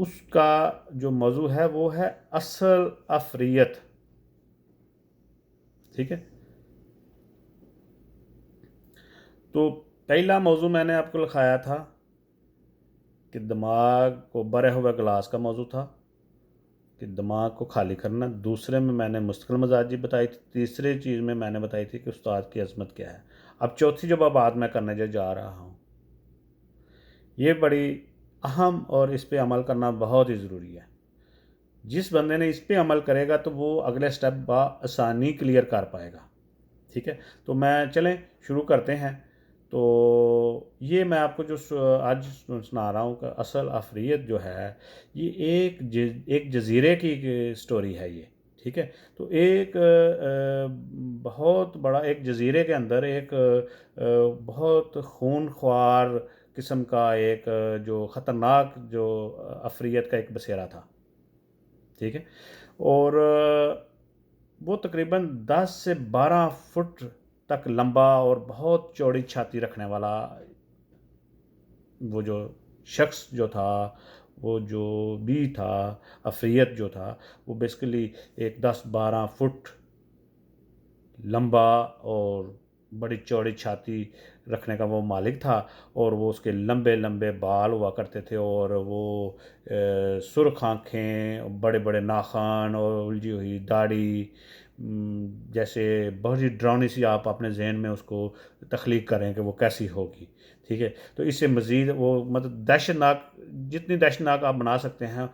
اس کا جو موضوع ہے وہ ہے اصل افریت. ٹھیک ہے. تو پہلا موضوع میں نے آپ کو لکھایا تھا کہ دماغ کو بھرے ہوئے گلاس کا موضوع تھا کہ دماغ کو خالی کرنا. دوسرے میں نے مستقل مزاجی بتائی تھی. تیسری چیز میں نے بتائی تھی کہ استاد کی عظمت کیا ہے. اب چوتھی جو بات میں کرنے جا رہا ہوں یہ بڑی اہم اور اس پہ عمل کرنا بہت ہی ضروری ہے. جس بندے نے اس پہ عمل کرے گا تو وہ اگلے سٹیپ بآسانی کلیئر کر پائے گا. ٹھیک ہے. تو چلیں شروع کرتے ہیں. تو یہ میں آپ کو جو آج سنا رہا ہوں کہ اصل افریت جو ہے یہ ایک جزیرے کی سٹوری ہے یہ. ٹھیک ہے. تو ایک بہت بڑا ایک جزیرے کے اندر ایک بہت خون خوار قسم کا ایک جو خطرناک جو افریت کا ایک بسیرا تھا. ٹھیک ہے. اور وہ تقریباً 10 سے 12 فٹ تک لمبا اور بہت چوڑی چھاتی رکھنے والا وہ جو شخص جو تھا وہ جو بھی تھا افریت جو تھا وہ بیسیکلی ایک 10-12 فٹ لمبا اور بڑی چوڑی چھاتی رکھنے کا وہ مالک تھا. اور وہ اس کے لمبے لمبے بال ہوا کرتے تھے اور وہ سرخ آنکھیں، بڑے بڑے ناخن اور الجھی ہوئی داڑھی، جیسے بہت ہی ڈراؤنی سی آپ اپنے ذہن میں اس کو تخلیق کریں کہ وہ کیسی ہوگی. ٹھیک ہے. تو اس سے مزید وہ مطلب دہشت ناک، جتنی دہشت ناک آپ بنا سکتے ہیں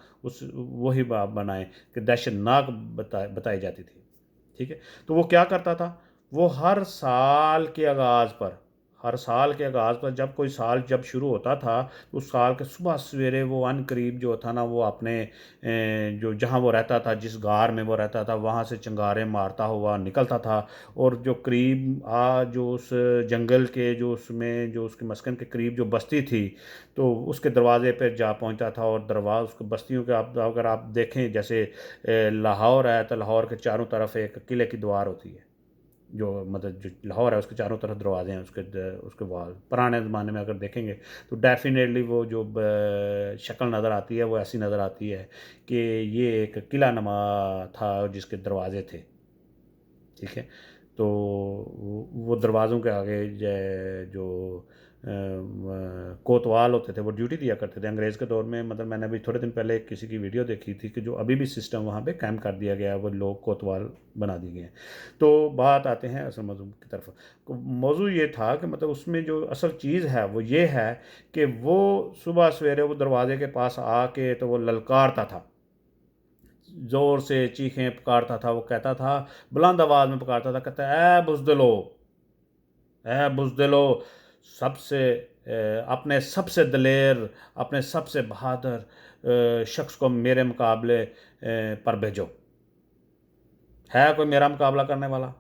وہی آپ بنائیں کہ دہشت ناک بتائی جاتی تھی. ٹھیک ہے. تو وہ کیا کرتا تھا، وہ ہر سال کے آغاز پر جب کوئی سال جب شروع ہوتا تھا تو اس سال کے صبح سویرے وہ ان قریب جو تھا نا وہ اپنے جو جہاں وہ رہتا تھا، جس غار میں وہ رہتا تھا، وہاں سے چنگارے مارتا ہوا نکلتا تھا. اور جو قریب جو اس جنگل کے جو اس میں جو اس کے مسکن کے قریب جو بستی تھی تو اس کے دروازے پہ جا پہنچتا تھا. اور اس بستیوں کے اگر آپ دیکھیں جیسے لاہور ہے تو لاہور کے چاروں طرف ایک قلعے کی دیوار ہوتی ہے، جو مطلب جو لاہور ہے اس کے چاروں طرف دروازے ہیں، اس کے وال پرانے زمانے میں اگر دیکھیں گے تو ڈیفینیٹلی وہ جو شکل نظر آتی ہے وہ ایسی نظر آتی ہے کہ یہ ایک قلعہ نما تھا جس کے دروازے تھے. ٹھیک ہے. تو وہ دروازوں کے آگے جو کوتوال ہوتے تھے وہ ڈیوٹی دیا کرتے تھے انگریز کے دور میں. مطلب میں نے ابھی تھوڑے دن پہلے کسی کی ویڈیو دیکھی تھی کہ جو ابھی بھی سسٹم وہاں پہ قائم کر دیا گیا ہے، وہ لوگ کوتوال بنا دیے گئے ہیں. تو بات آتے ہیں اصل موضوع کی طرف. موضوع یہ تھا کہ مطلب اس میں جو اصل چیز ہے وہ یہ ہے کہ وہ صبح سویرے وہ دروازے کے پاس آ کے تو وہ للکارتا تھا، زور سے چیخیں پکارتا تھا. وہ کہتا تھا، بلند آواز میں پکارتا تھا، کہتا ہے اے بزدلو، اے بزدلو، سب سے اپنے سب سے دلیر، اپنے سب سے بہادر شخص کو میرے مقابلے پر بھیجو. ہے کوئی میرا مقابلہ کرنے والا؟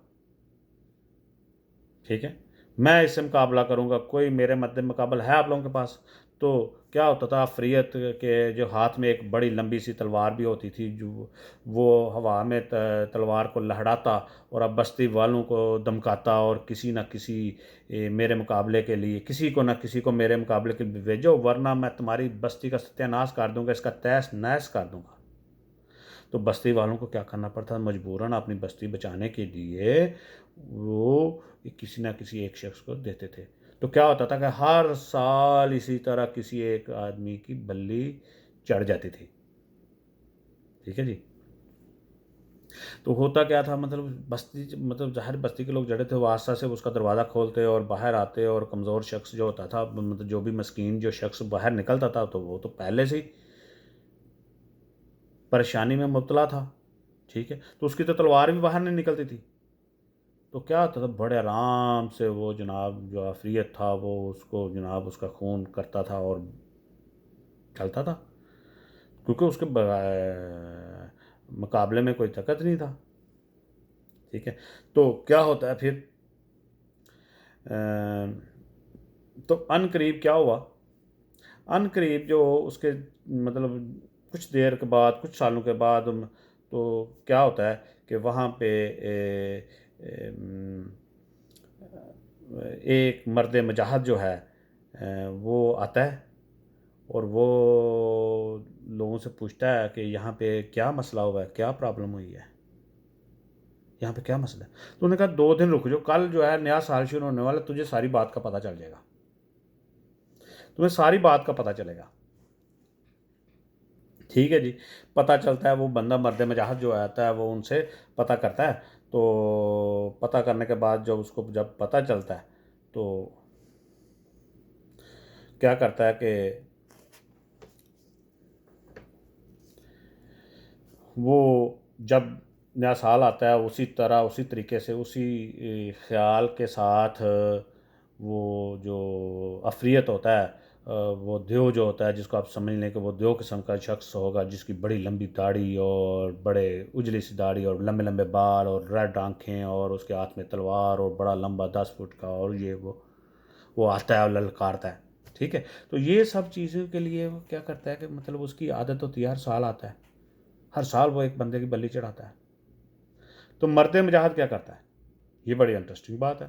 ٹھیک ہے. میں اس سے مقابلہ کروں گا. کوئی میرے مد مقابل ہے آپ لوگوں کے پاس؟ تو کیا ہوتا تھا، افریت کے جو ہاتھ میں ایک بڑی لمبی سی تلوار بھی ہوتی تھی، جو وہ ہوا میں تلوار کو لہڑاتا اور اب بستی والوں کو دمکاتا اور کسی نہ کسی میرے مقابلے کے لیے، کسی کو نہ کسی کو میرے مقابلے کے لیے بھیجو، ورنہ میں تمہاری بستی کا ستیہ ناش کر دوں گا، اس کا تہس نہس کر دوں گا. تو بستی والوں کو کیا کرنا پڑتا، مجبوراً اپنی بستی بچانے کے لیے وہ کسی نہ کسی ایک شخص کو دیتے تھے. تو کیا ہوتا تھا کہ ہر سال اسی طرح کسی ایک آدمی کی بلی چڑھ جاتی تھی. ٹھیک ہے جی. تو ہوتا کیا تھا، مطلب بستی، مطلب ظاہر بستی کے لوگ جڑے تھے، وہ آستہ سے اس کا دروازہ کھولتے اور باہر آتے، اور کمزور شخص جو ہوتا تھا، مطلب جو بھی مسکین جو شخص باہر نکلتا تھا تو وہ تو پہلے سے ہی پریشانی میں مبتلا تھا. ٹھیک ہے. تو اس کی تو تلوار بھی باہر نہیں نکلتی تھی. تو کیا ہوتا تھا، بڑے آرام سے وہ جناب جو افریت تھا وہ اس کو جناب اس کا خون کرتا تھا اور چلتا تھا، کیونکہ اس کے مقابلے میں کوئی طاقت نہیں تھا. ٹھیک ہے. تو کیا ہوتا ہے پھر، تو ان قریب کیا ہوا، ان قریب جو اس کے مطلب کچھ دیر کے بعد، کچھ سالوں کے بعد، تو کیا ہوتا ہے کہ وہاں پہ ایک مرد مجاہد جو ہے وہ آتا ہے اور وہ لوگوں سے پوچھتا ہے کہ یہاں پہ کیا مسئلہ ہوا ہے, کیا پرابلم ہوئی ہے, یہاں پہ کیا مسئلہ ہے. تو انہوں نے کہا 2 دن رک جو, کل جو ہے نیا سال شروع ہونے والا, تجھے ساری بات کا پتہ چل جائے گا, تمہیں ساری بات کا پتہ چلے گا. ٹھیک ہے جی. پتہ چلتا ہے, وہ بندہ مرد مجاہد جو آتا ہے وہ ان سے پتہ کرتا ہے. تو پتہ کرنے کے بعد جب اس کو جب پتہ چلتا ہے تو کیا کرتا ہے کہ وہ جب نیا سال آتا ہے اسی طرح اسی طریقے سے اسی خیال کے ساتھ وہ جو عفریت ہوتا ہے, وہ دیو جو ہوتا ہے, جس کو آپ سمجھ لیں کہ وہ دیو قسم کا شخص ہوگا, جس کی بڑی لمبی داڑھی اور بڑے اجلی سی داڑھی اور لمبے لمبے بال اور ریڈ آنکھیں اور اس کے ہاتھ میں تلوار اور بڑا لمبا 10 فٹ کا, اور یہ وہ آتا ہے اور للکارتا ہے. ٹھیک ہے. تو یہ سب چیزوں کے لیے وہ کیا کرتا ہے کہ مطلب اس کی عادت ہوتی ہے, ہر سال آتا ہے, ہر سال وہ ایک بندے کی بلی چڑھاتا ہے. تو مرد مجاہد کیا کرتا ہے, یہ بڑی انٹرسٹنگ بات ہے.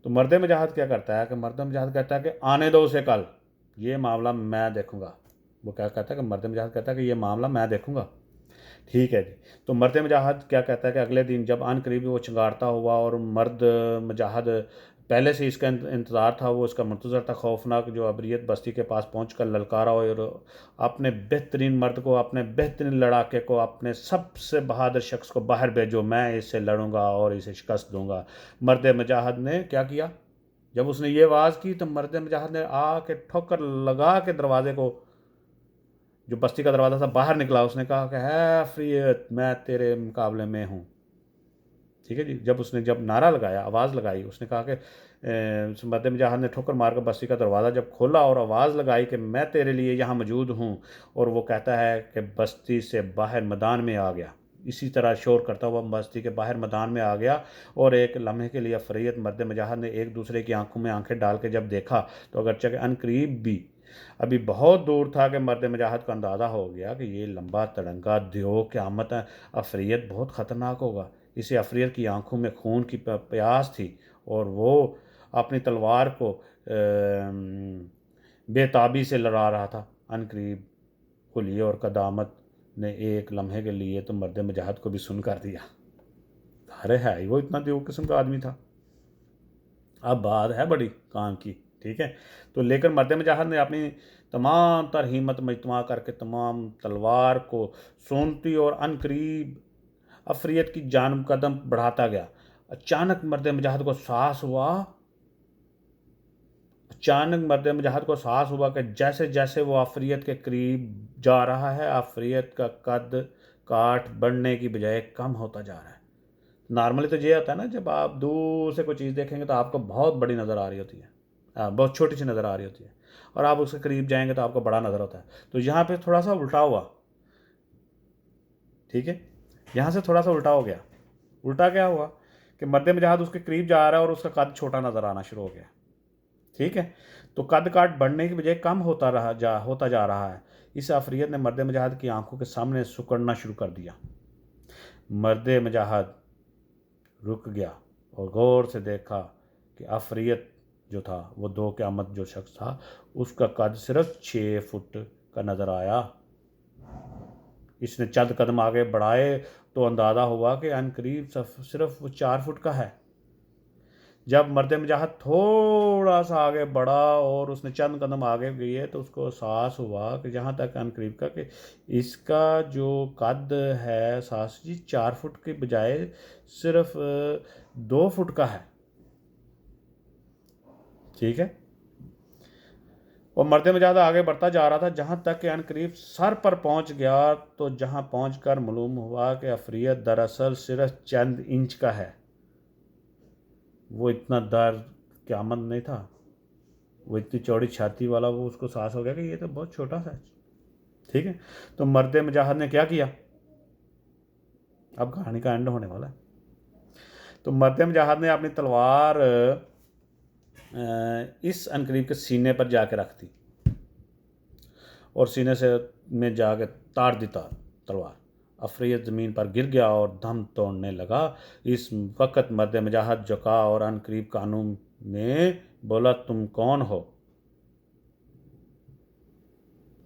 تو مرد مجاہد کیا کرتا ہے کہ مرد مجاہد کہتا ہے کہ آنے دو اسے کل, یہ معاملہ میں دیکھوں گا. وہ کیا کہتا ہے کہ مرد مجاہد کہتا ہے کہ یہ معاملہ میں دیکھوں گا. ٹھیک ہے جی. تو مرد مجاہد کیا کہتا ہے کہ اگلے دن جب عن قریب وہ چنگارتا ہوا, اور مرد مجاہد پہلے سے اس کا انتظار تھا, وہ اس کا منتظر تھا, خوفناک جو ابریت بستی کے پاس پہنچ کر للکارا, اور اپنے بہترین مرد کو, اپنے بہترین لڑاکے کو, اپنے سب سے بہادر شخص کو باہر بھیجو, میں اس سے لڑوں گا اور اسے شکست دوں گا. مرد مجاہد نے کیا کیا, جب اس نے یہ آواز کی تو مرد مجاہد نے آ کے ٹھوکر لگا کے دروازے کو, جو بستی کا دروازہ تھا, باہر نکلا. اس نے کہا کہ ہے عفریت, میں تیرے مقابلے میں ہوں. ٹھیک ہے جی. جب اس نے جب نعرہ لگایا, آواز لگائی, اس نے کہا کہ مرد مجاہد نے ٹھوکر مار کر بستی کا دروازہ جب کھولا اور آواز لگائی کہ میں تیرے لیے یہاں موجود ہوں, اور وہ کہتا ہے کہ بستی سے باہر میدان میں آ گیا, اسی طرح شور کرتا ہوا بستی کے باہر میدان میں آ گیا. اور ایک لمحے کے لیے عفریت مرد مجاہد نے ایک دوسرے کی آنکھوں میں آنکھیں ڈال کے جب دیکھا, تو اگرچہ کہ ان قریب بھی ابھی بہت دور تھا کہ مرد مجاہد کو اندازہ ہو گیا کہ یہ لمبا تڑنگا دیو قیامت ہے, عفریت بہت خطرناک ہوگا. اسے عفریت کی آنکھوں میں خون کی پیاس تھی, اور وہ اپنی تلوار کو بے تابی سے لڑا رہا تھا. ان قریب خلیے اور قدامت نے ایک لمحے کے لیے تو مرد مجاہد کو بھی سن کر دیا. ارے ہے ہی وہ اتنا دیو قسم کا آدمی تھا. اب بات ہے بڑی کام کی. ٹھیک ہے. تو لیکن مرد مجاہد نے اپنی تمام تر ہمت مجتمع کر کے تمام تلوار کو سونتی اور ان قریب عفریت کی جانب قدم بڑھاتا گیا. اچانک مرد مجاہد کو احساس ہوا کہ جیسے جیسے وہ عفریت کے قریب جا رہا ہے, عفریت کا قد کاٹ بڑھنے کی بجائے کم ہوتا جا رہا ہے. نارملی تو یہ ہوتا ہے نا, جب آپ دور سے کوئی چیز دیکھیں گے تو آپ کو بہت بڑی نظر آ رہی ہوتی ہے, بہت چھوٹی سی نظر آ رہی ہوتی ہے, اور آپ اس کے قریب جائیں گے تو آپ کو بڑا نظر ہوتا ہے. تو یہاں پہ تھوڑا سا الٹا ہوا. ٹھیک ہے. یہاں سے تھوڑا سا الٹا ہو گیا. الٹا کیا ہوا کہ مرد مجاہد اس کے قریب جا رہا ہے اور اس کا قد چھوٹا نظر آنا شروع ہو گیا. ٹھیک ہے. تو قد کاٹ بڑھنے کی بجائے کم ہوتا جا رہا ہے. اس عفریت نے مرد مجاہد کی آنکھوں کے سامنے سکڑنا شروع کر دیا. مرد مجاہد رک گیا اور غور سے دیکھا کہ عفریت جو تھا, وہ دو قیامت جو شخص تھا, اس کا قد صرف 6 فٹ کا نظر آیا. اس نے چند قدم آگے بڑھائے تو اندازہ ہوا کہ ان قریب صرف وہ 4 فٹ کا ہے. جب مرد مجاہد تھوڑا سا آگے بڑھا اور اس نے چند قدم آگے گئے تو اس کو احساس ہوا کہ جہاں تک ان قریب کا کہ اس کا جو قد ہے احساس جی 4 فٹ کے بجائے صرف 2 فٹ کا ہے. ٹھیک ہے. اور مرد مجاہد آگے بڑھتا جا رہا تھا جہاں تک کہ ان قریب سر پر پہنچ گیا, تو جہاں پہنچ کر معلوم ہوا کہ عفریت دراصل صرف چند انچ کا ہے. وہ اتنا در قیامت نہیں تھا, وہ اتنی چوڑی چھاتی والا, وہ اس کو احساس ہو گیا کہ یہ تو بہت چھوٹا سا ہے. ٹھیک ہے. تو مرد مجاہد نے کیا کیا, اب کہانی کا اینڈ ہونے والا ہے. تو مرد مجاہد نے اپنی تلوار اس ان قریب کے سینے پر جا کے رکھ دی, اور سینے سے میں جا کے تاڑ دی تلوار. عفریت زمین پر گر گیا اور دم توڑنے لگا. اس وقت مرد مجاہد جھکا اور ان قریب کانوں میں بولا, تم کون ہو؟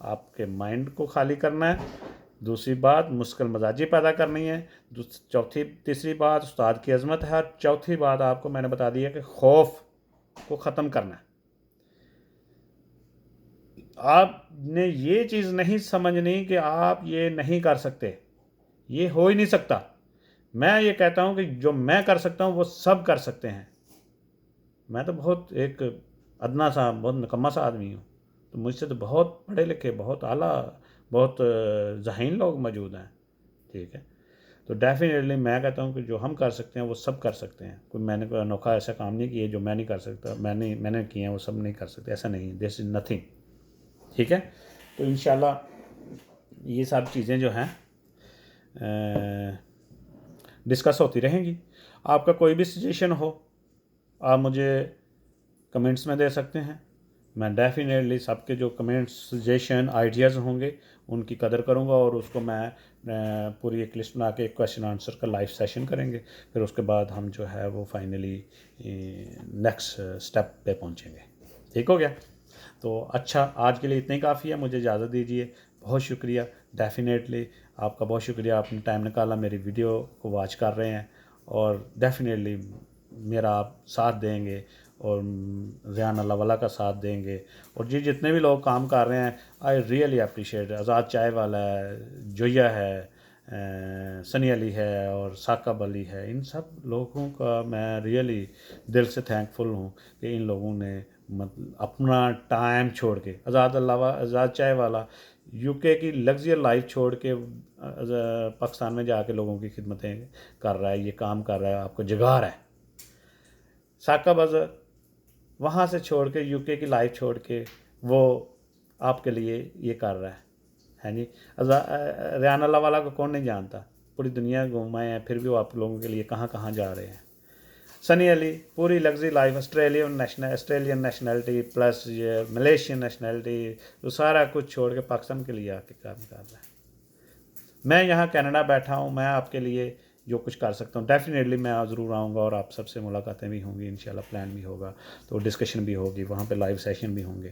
آپ کے مائنڈ کو خالی کرنا ہے، دوسری بات مشکل مزاجی پیدا کرنی ہے، تیسری بات استاد کی عظمت ہے، اور چوتھی بات آپ کو میں نے بتا دیا کہ خوف کو ختم کرنا ہے۔ آپ نے یہ چیز نہیں سمجھنی کہ آپ یہ نہیں کر سکتے، یہ ہو ہی نہیں سکتا۔ میں یہ کہتا ہوں کہ جو میں کر سکتا ہوں وہ سب کر سکتے ہیں۔ میں تو بہت ایک ادنا سا بہت نکما سا آدمی ہوں، تو مجھ سے تو بہت پڑھے لکھے، بہت اعلیٰ، بہت ذہین لوگ موجود ہیں، ٹھیک ہے۔ تو ڈیفینیٹلی میں کہتا ہوں کہ جو ہم کر سکتے ہیں وہ سب کر سکتے ہیں۔ میں نے کوئی انوکھا ایسا کام نہیں کیا جو میں نہیں کر سکتا، میں نے کیے ہیں وہ سب نہیں کر سکتے، ایسا نہیں، دس از نتھنگ، ٹھیک ہے۔ تو انشاءاللہ یہ سب چیزیں جو ہیں ڈسکس ہوتی رہیں گی۔ آپ کا کوئی بھی سجیشن ہو آپ مجھے کمنٹس میں دے سکتے ہیں، میں ڈیفینیٹلی سب کے جو کمنٹس، سجیشن، آئیڈیاز ہوں گے ان کی قدر کروں گا، اور اس کو میں پوری ایک لسٹ بنا کے ایک کویشچن آنسر کا لائیو سیشن کریں گے، پھر اس کے بعد ہم جو ہے وہ فائنلی نیکسٹ اسٹیپ پہ پہنچیں گے۔ ٹھیک ہو گیا؟ تو اچھا، آج کے لیے اتنا ہی کافی ہے، مجھے اجازت دیجیے۔ بہت شکریہ، ڈیفینیٹلی آپ کا بہت شکریہ، آپ نے ٹائم نکالا، میری ویڈیو کو واچ کر رہے ہیں، اور ڈیفینیٹلی میرا آپ ساتھ دیں گے، اور ریان اللہ والا کا ساتھ دیں گے، اور جتنے بھی لوگ کام کر رہے ہیں آئی ریئلی اپریشیٹ، آزاد چائے والا ہے، جویا ہے، سنی علی ہے، اور ثاقب علی ہے، ان سب لوگوں کا میں ریئلی دل سے تھینک فل ہوں کہ ان لوگوں نے اپنا ٹائم چھوڑ کے، آزاد چائے والا یو کے کی لگژری لائف چھوڑ کے پاکستان میں جا کے لوگوں کی خدمتیں کر رہا ہے، یہ کام کر رہا ہے، آپ کو جگا رہا ہے۔ ثاقب اظہر وہاں سے چھوڑ کے، یو کے کی لائف چھوڑ کے، وہ آپ کے لیے یہ کر رہا ہے جی۔ ریان اللہ والا کو کون نہیں جانتا، پوری دنیا گھومائے ہیں، پھر بھی وہ آپ لوگوں کے لیے کہاں کہاں جا رہے ہیں۔ سنی علی پوری luxury life, Australian nationality plus یہ ملیشین نیشنلٹی، وہ سارا کچھ چھوڑ کے پاکستان کے لیے آ کے کام کر رہا ہے۔ میں یہاں کینیڈا بیٹھا ہوں، میں آپ کے لیے جو کچھ کر سکتا ہوں ڈیفینیٹلی میں ضرور آؤں گا، اور آپ سب سے ملاقاتیں بھی ہوں گی انشاءاللہ، پلان بھی ہوگا، تو ڈسکشن بھی ہوگی وہاں پہ، لائیو سیشن بھی ہوں گے،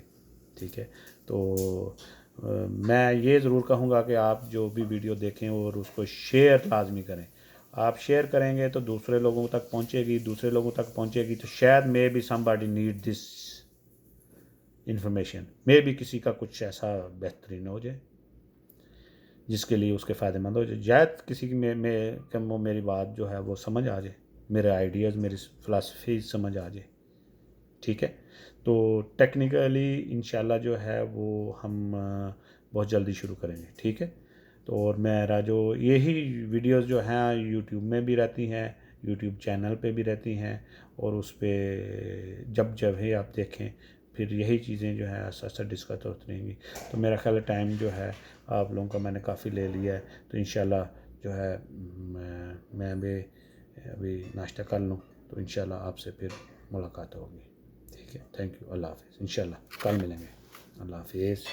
ٹھیک ہے۔ تو میں یہ ضرور کہوں گا کہ آپ جو بھی ویڈیو دیکھیں اور اس کو شیئر لازمی کریں۔ آپ شیئر کریں گے تو دوسرے لوگوں تک پہنچے گی، دوسرے لوگوں تک پہنچے گی تو شاید maybe somebody need this information, maybe کسی کا کچھ ایسا بہترین ہو جائے جس کے لیے اس کے فائدہ مند ہو جائے، شاید کسی کی وہ میری بات جو ہے وہ سمجھ آ جائے، میرے آئیڈیاز، میری فلاسفی سمجھ آ جائے، ٹھیک ہے۔ تو ٹیکنیکلی انشاءاللہ جو ہے وہ ہم بہت جلدی شروع کریں گے، ٹھیک ہے۔ تو اور میرا جو یہی ویڈیوز جو ہیں یوٹیوب میں بھی رہتی ہیں، یوٹیوب چینل پہ بھی رہتی ہیں، اور اس پہ جب ہی آپ دیکھیں پھر یہی چیزیں جو ہیں ایسا ڈسکس ہوتی رہیں گی۔ تو میرا خیال ٹائم جو ہے آپ لوگوں کا میں نے کافی لے لیا ہے، تو انشاءاللہ جو ہے میں بھی ابھی ناشتہ کر لوں، تو انشاءاللہ آپ سے پھر ملاقات ہوگی، ٹھیک ہے۔ تھینک یو، اللہ حافظ، انشاءاللہ کل ملیں گے، اللہ حافظ۔